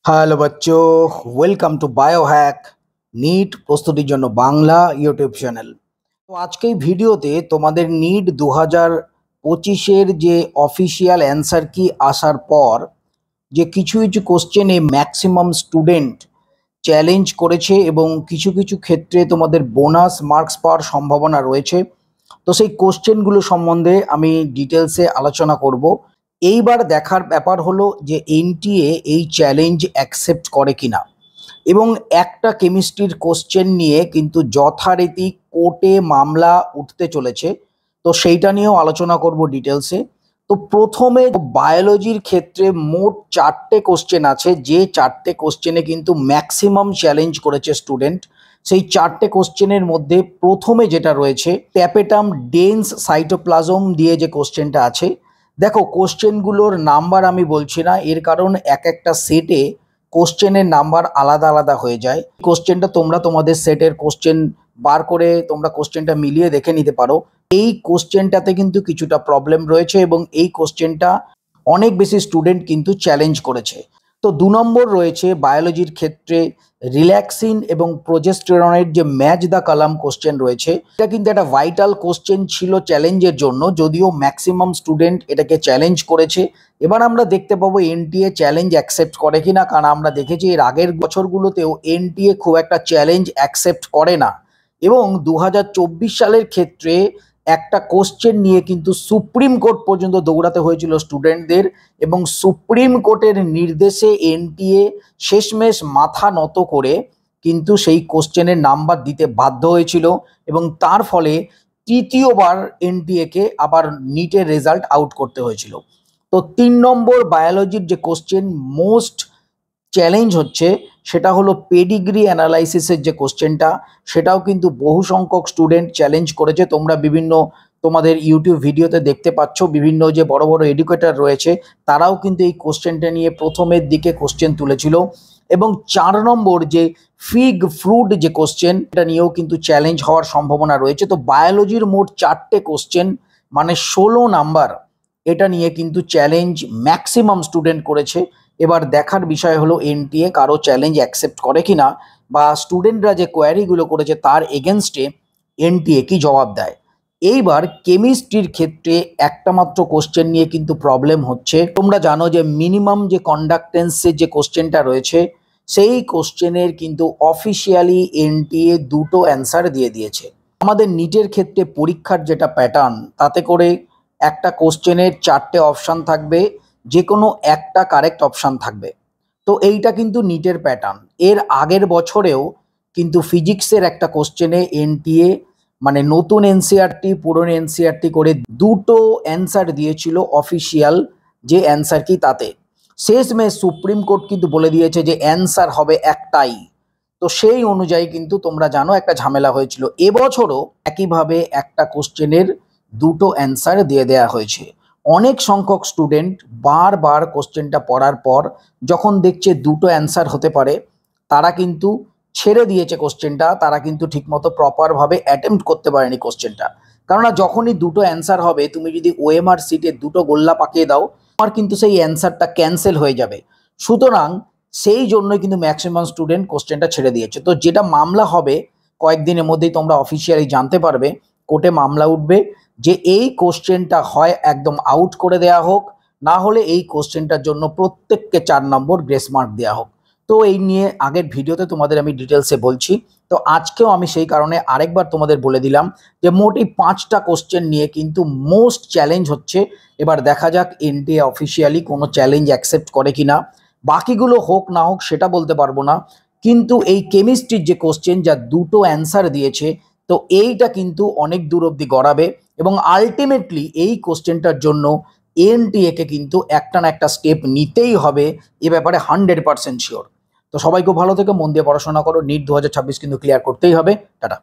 Hello বাচ্চো, welcome to Biohack NEET প্রস্তুতির জন্য বাংলা ইউটিউব চ্যানেল। তো আজকে এই ভিডিওতে তোমাদের নিট 2025-এর যে অফিসিয়াল অ্যান্সার কি আসার পর যে কিছু কিছু কোশ্চেনে ম্যাক্সিমাম স্টুডেন্ট চ্যালেঞ্জ করেছে এবং কিছু কিছু ক্ষেত্রে তোমাদের বোনাস মার্কস পাওয়ার সম্ভাবনা রয়েছে। তো সেই কোশ্চেনগুলো সম্বন্ধে আমি ডিটেলসে আলোচনা করব। এইবার দেখার ব্যাপার হলো যে এনটিএ এই চ্যালেঞ্জ অ্যাকসেপ্ট করে কিনা, এবং একটা কেমিস্ট্রির কোশ্চেন নিয়ে কিন্তু যথারীতি কোর্টে মামলা উঠতে চলেছে। তো সেইটা নিয়েও আলোচনা করব ডিটেলসে। তো প্রথমে বায়োলজির ক্ষেত্রে মোট 4টে কোশ্চেন আছে, যে 4টে কোশ্চেনে কিন্তু ম্যাক্সিমাম চ্যালেঞ্জ করেছে স্টুডেন্ট। সেই 4টে কোশ্চেনের মধ্যে প্রথমে যেটা রয়েছে ট্যাপেটাম ডেন্স সাইটোপ্লাজম দিয়ে যে কোশ্চেনটা আছে। দেখো, কোশ্চেনগুলোর নাম্বার আমি বলছি না, এর কারণ এক একটা সেটে কোশ্চেনের নাম্বার আলাদা আলাদা হয়ে যায়। কোশ্চেনটা তোমরা তোমাদের সেটের কোশ্চেন বার করে তোমরা কোশ্চেনটা মিলিয়ে দেখে নিতে পারো। এই কোশ্চেনটাতে কিন্তু কিছুটা প্রবলেম রয়েছে এবং এই কোশ্চেনটা অনেক বেশি স্টুডেন্ট কিন্তু চ্যালেঞ্জ করেছে। তো 2 নম্বর রয়েছে বায়োলজির ক্ষেত্রে রিল্যাক্সিন এবং প্রোজেস্টেরনের যে ম্যাচ দ্য কালাম কোশ্চেন রয়েছে, এটা কিন্তু একটা ভাইটাল কোশ্চেন ছিল চ্যালেঞ্জের জন্য, যদিও ম্যাক্সিমাম স্টুডেন্ট এটাকে চ্যালেঞ্জ করেছে। এবার আমরা দেখতে পাবো এনটিএ চ্যালেঞ্জ অ্যাকসেপ্ট করে কিনা, কারণ আমরা দেখেছি এর আগের বছরগুলোতেও এনটিএ খুব একটা চ্যালেঞ্জ অ্যাকসেপ্ট করে না। এবং 2024 সালের ক্ষেত্রে একটা কোশ্চেন নিয়ে কিন্তু সুপ্রিম কোর্ট পর্যন্ত দৌড়াতে হয়েছিল স্টুডেন্টদের, এবং সুপ্রিম কোর্টের নির্দেশে এনটিএ শেষমেশ মাথা নত করে কিন্তু সেই কোশ্চেনের নাম্বার দিতে বাধ্য হয়েছিল, এবং তার ফলে তৃতীয়বার এনটিএকে আবার নিটের রেজাল্ট আউট করতে হয়েছিল। তো 3 নম্বর বায়োলজির যে কোশ্চেন মোস্ট চ্যালেঞ্জ হচ্ছে সেটা হলো পেডিগ্রি অ্যানালাইসিসের যে কোশ্চেনটা, সেটাও কিন্তু বহু সংখ্যক স্টুডেন্ট চ্যালেঞ্জ করেছে। তোমরা বিভিন্ন তোমাদের ইউটিউব ভিডিওতে দেখতে পাচ্ছ, বিভিন্ন যে বড় বড় এডুকেটর রয়েছে তারাও কিন্তু এই কোশ্চেনটা নিয়ে প্রথমের দিকে কোশ্চেন তুলেছিল। এবং 4 নম্বর যে ফিগ ফ্রুট যে কোশ্চেন, এটা নিয়েও কিন্তু চ্যালেঞ্জ হওয়ার সম্ভাবনা রয়েছে। তো বায়োলজির মোট 4টে কোশ্চেন মানে 16 নাম্বার, এটা নিয়ে কিন্তু চ্যালেঞ্জ ম্যাক্সিমাম স্টুডেন্ট করেছে। এবার দেখার বিষয় হলো এনটিএ কারো চ্যালেঞ্জ অ্যাকসেপ্ট করে কিনা, বা স্টুডেন্টরা যে কোয়ারিগুলো করেছে তার এগেনস্টে এনটিএ কি জবাব দেয়। এইবার কেমিস্ট্রির ক্ষেত্রে একটা মাত্র কোশ্চেন নিয়ে কিন্তু প্রবলেম হচ্ছে। তোমরা জানো যে মিনিমাম যে কন্ডাক্টেন্সের যে কোশ্চেনটা রয়েছে, সেই কোশ্চেনের কিন্তু অফিসিয়ালি এনটিএ 2টো অ্যান্সার দিয়ে দিয়েছে। আমাদের নিটের ক্ষেত্রে পরীক্ষার যেটা প্যাটার্ন, তাতে করে একটা কোশ্চেনের 4টে অপশান থাকবে, যে কোনো একটা কারেক্ট অপশান থাকবে। তো এইটা কিন্তু নিটের প্যাটার্ন। এর আগের বছরেও কিন্তু ফিজিক্সের একটা কোশ্চেনে এনটিএ মানে নতুন এনসিআরটি পুরনো এনসিআরটি করে 2টো অ্যান্সার দিয়েছিল অফিসিয়াল যে অ্যান্সার কি তাতে। শেষমেশ সুপ্রিম কোর্ট কিন্তু বলে দিয়েছে যে অ্যান্সার হবে একটাই। তো সেই অনুযায়ী কিন্তু তোমরা জানো একটা ঝামেলা হয়েছিল। এবছরও একইভাবে একটা কোশ্চেনের 2টো অ্যান্সার দিয়ে দেওয়া হয়েছে। অনেক সংখ্যক স্টুডেন্ট বারবার কোশ্চেনটা পড়ার পর যখন দেখছে 2টো অ্যান্সার হতে পারে, তারা কিন্তু ছেড়ে দিয়েছে কোশ্চেনটা। তারা কিন্তু ঠিকমতো প্রপারভাবে অ্যাটেম্প্ট করতে পারেনি কোশ্চেনটা। কেননা যখনই 2টো অ্যান্সার হবে, তুমি যদি ওএমআর সিটে 2টো গোল্লা পাকিয়ে দাও, আমার কিন্তু সেই অ্যান্সারটা ক্যান্সেল হয়ে যাবে। সুতরাং সেই জন্যই কিন্তু ম্যাক্সিমাম স্টুডেন্ট কোশ্চেনটা ছেড়ে দিয়েছে। তো যেটা মামলা হবে কয়েকদিনের মধ্যেই তোমরা অফিসিয়ালি জানতে পারবে, কোর্টে মামলা উঠবে যে এই কোশ্চেনটা হয় একদম আউট করে দেয়া হোক, না হলে এই কোশ্চেনটার জন্য প্রত্যেককে 4 নম্বর গ্রেস মার্ক দেওয়া হোক। তো এই নিয়ে আগের ভিডিওতে তোমাদের আমি ডিটেলসে বলছি। তো আজকেও আমি সেই কারণে আরেকবার তোমাদের বলে দিলাম যে মোট এই 5টা কোশ্চেন নিয়ে কিন্তু মোস্ট চ্যালেঞ্জ হচ্ছে। এবার দেখা যাক এনটিএ অফিসিয়ালি কোনো চ্যালেঞ্জ অ্যাকসেপ্ট করে কিনা। বাকিগুলো হোক না হোক সেটা বলতে পারবো না, কিন্তু এই কেমিস্ট্রির যে কোশ্চেন যা 2টো অ্যান্সার দিয়েছে, তো এইটা কিন্তু অনেক দূর অবধি গড়াবে, এবং আলটিমেটলি এই কোশ্চেনটার জন্য এনটিএকে কিন্তু একটা না একটা স্টেপ নিতেই হবে, এ ব্যাপারে 100% শিওর। তো সবাই খুব ভালো থেকে মন দিয়ে পড়াশোনা করো, নিট 2026 কিন্তু ক্লিয়ার করতেই হবে। টাটা।